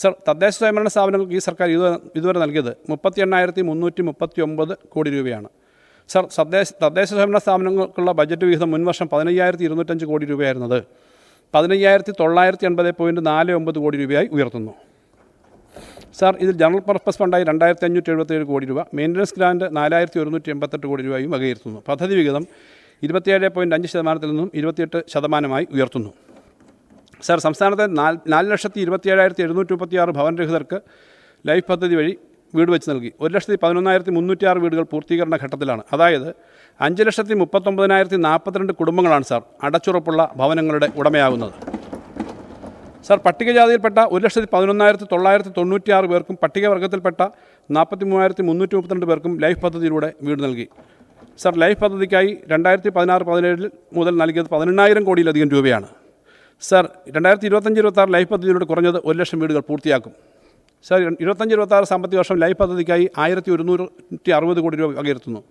Sir, തദ്ദേശ സ്വയംഭരണ സ്ഥാപനങ്ങൾക്ക് ഈ സർക്കാർ ഇതുവരെ നൽകിയത് 38,339 കോടി രൂപയാണ്. സർ, തദ്ദേശ സ്വയംഭരണ സ്ഥാപനങ്ങൾക്കുള്ള ബജറ്റ് വിഹിതം മുൻവർഷം 15,205 കോടി രൂപയായിരുന്നത് 15,980.49 കോടി രൂപയായി ഉയർത്തുന്നു. സർ, ഇതിൽ ജനറൽ പർപ്പസ് ഫണ്ടായി 2,577 കോടി രൂപ, മെയിൻ്റനൻസ് ഗ്രാൻഡ് 4,188 കോടി രൂപയും വകയിരുത്തുന്നു. പദ്ധതി വിഹിതം 27.5% നിന്നും 28% ഉയർത്തുന്നു. സർ, സംസ്ഥാനത്തെ 4,27,736 ഭവനരഹിതർക്ക് ലൈഫ് പദ്ധതി വഴി വീട് വെച്ച് നൽകി. 1,11,306 വീടുകൾ പൂർത്തീകരണ ഘട്ടത്തിലാണ്. അതായത് 5,39,042 കുടുംബങ്ങളാണ് സാർ അടച്ചുറപ്പുള്ള ഭവനങ്ങളുടെ ഉടമയാകുന്നത്. സാർ, പട്ടികജാതിയിൽപ്പെട്ട 1,11,996 പേർക്കും പട്ടികവർഗത്തിൽപ്പെട്ട 43,332 പേർക്കും ലൈഫ് പദ്ധതിയിലൂടെ വീട് നൽകി. സാർ, ലൈഫ് പദ്ധതിക്കായി 2016-17 മുതൽ നൽകിയത് 18,000 കോടിയിലധികം രൂപയാണ്. സാർ, 2025-26 ലൈഫ് പദ്ധതിയിലൂടെ കുറഞ്ഞത് 1,00,000 വീടുകൾ പൂർത്തിയാക്കും. സാർ, 25-26 സാമ്പത്തിക വർഷം ലൈഫ് പദ്ധതിക്കായി 1,160 കോടി രൂപ വകയിരുത്തുന്നു.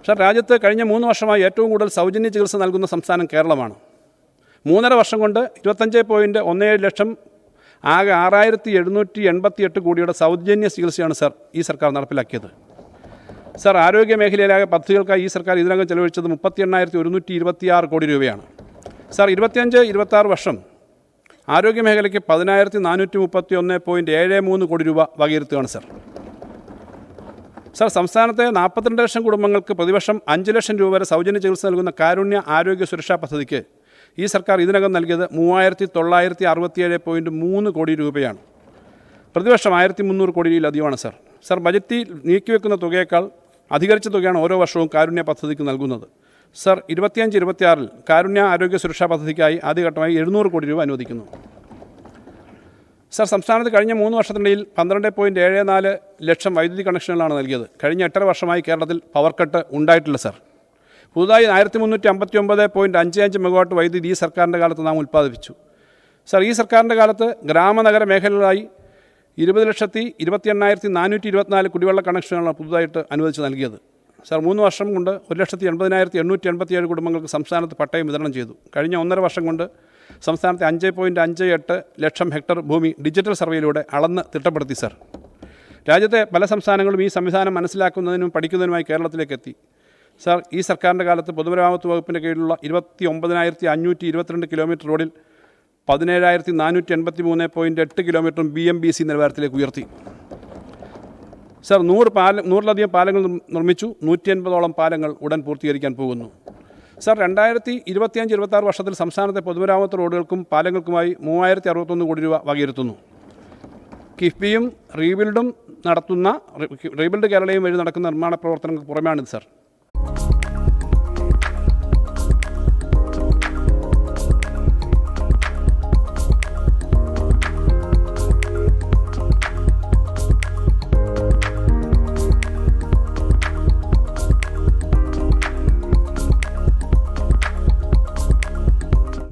സാർ, രാജ്യത്ത് കഴിഞ്ഞ 3 വർഷമായി ഏറ്റവും കൂടുതൽ സൗജന്യ ചികിത്സ നൽകുന്ന സംസ്ഥാനം കേരളമാണ്. 3.5 വർഷം കൊണ്ട് 25.17 ലക്ഷം ആകെ 6,788 കോടിയുടെ സൗജന്യ ചികിത്സയാണ് സാർ ഈ സർക്കാർ നടപ്പിലാക്കിയത്. സാർ, ആരോഗ്യ മേഖലയിലാകെ പദ്ധതികൾക്കായി ഈ സർക്കാർ ഇതിനകം ചെലവഴിച്ചത് 38,126 കോടി രൂപയാണ്. സാർ, 25-26 വർഷം ആരോഗ്യ മേഖലയ്ക്ക് 10,431.73 കോടി രൂപ വകയിരുത്തുകയാണ് സാർ. സാർ, സംസ്ഥാനത്തെ 42 ലക്ഷം കുടുംബങ്ങൾക്ക് പ്രതിവർഷം 5 ലക്ഷം രൂപ വരെ സൗജന്യ ചികിത്സ നൽകുന്ന കാരുണ്യ ആരോഗ്യ സുരക്ഷാ പദ്ധതിക്ക് ഈ സർക്കാർ ഇതിനകം നൽകിയത് 3,967.3 കോടി രൂപയാണ്. പ്രതിവർഷം 1,300 കോടിയിലധികമാണ് സാർ. സാർ, ബജറ്റിൽ നീക്കിവെക്കുന്ന തുകയേക്കാൾ അധികരിച്ച തുകയാണ് ഓരോ വർഷവും കാരുണ്യ പദ്ധതിക്ക് നൽകുന്നത്. സർ, 25-26 കാരുണ്യ ആരോഗ്യ സുരക്ഷാ പദ്ധതിക്കായി ആദ്യഘട്ടമായി 700 കോടി രൂപ അനുവദിക്കുന്നു. സർ, സംസ്ഥാനത്ത് കഴിഞ്ഞ 3 വർഷത്തിനിടയിൽ 12.74 ലക്ഷം വൈദ്യുതി കണക്ഷനുകളാണ് നൽകിയത്. കഴിഞ്ഞ 8.5 വർഷമായി കേരളത്തിൽ പവർ കട്ട് ഉണ്ടായിട്ടില്ല സർ. പുതുതായി 1,359.55 മെഗാവാട്ട് വൈദ്യുതി ഈ സർക്കാരിൻ്റെ കാലത്ത് നാം ഉൽപ്പാദിപ്പിച്ചു. സർ, ഈ സർക്കാരിൻ്റെ കാലത്ത് ഗ്രാമനഗര മേഖലകളായി 20,28,424 കുടിവെള്ള കണക്ഷനുകളാണ് പുതുതായിട്ട് അനുവദിച്ച് നൽകിയത്. സർ, 3 വർഷം കൊണ്ട് 1,80,887 കുടുംബങ്ങൾക്ക് സംസ്ഥാനത്ത് പട്ടയം വിതരണം ചെയ്തു. കഴിഞ്ഞ 1.5 വർഷം കൊണ്ട് സംസ്ഥാനത്തെ 5.58 ലക്ഷം ഹെക്ടർ ഭൂമി ഡിജിറ്റൽ സർവേയിലൂടെ അളന്ന് തിട്ടപ്പെടുത്തി. സർ, രാജ്യത്തെ പല സംസ്ഥാനങ്ങളും ഈ സംവിധാനം മനസ്സിലാക്കുന്നതിനും പഠിക്കുന്നതിനുമായി കേരളത്തിലേക്ക് എത്തി. സർ, ഈ സർക്കാരിൻ്റെ കാലത്ത് പൊതുമരാമത്ത് വകുപ്പിൻ്റെ കീഴിലുള്ള 29,522 കിലോമീറ്റർ റോഡിൽ 17,483.8 കിലോമീറ്ററും BMBC നിലവാരത്തിലേക്ക് ഉയർത്തി. സർ, 100-ലധികം പാലങ്ങൾ നിർമ്മിച്ചു. 180ഓളം പാലങ്ങൾ ഉടൻ പൂർത്തീകരിക്കാൻ പോകുന്നു. സർ, 2025-26 വർഷത്തിൽ സംസ്ഥാനത്തെ പൊതുമരാമത്ത് റോഡുകൾക്കും പാലങ്ങൾക്കുമായി 3,061 കോടി രൂപ വകയിരുത്തുന്നു. കിഫ്ബിയും റീബിൽഡ് കേരളയും വഴി നടക്കുന്ന നിർമ്മാണ പ്രവർത്തനങ്ങൾക്ക് പുറമെയാണിത്. സർ,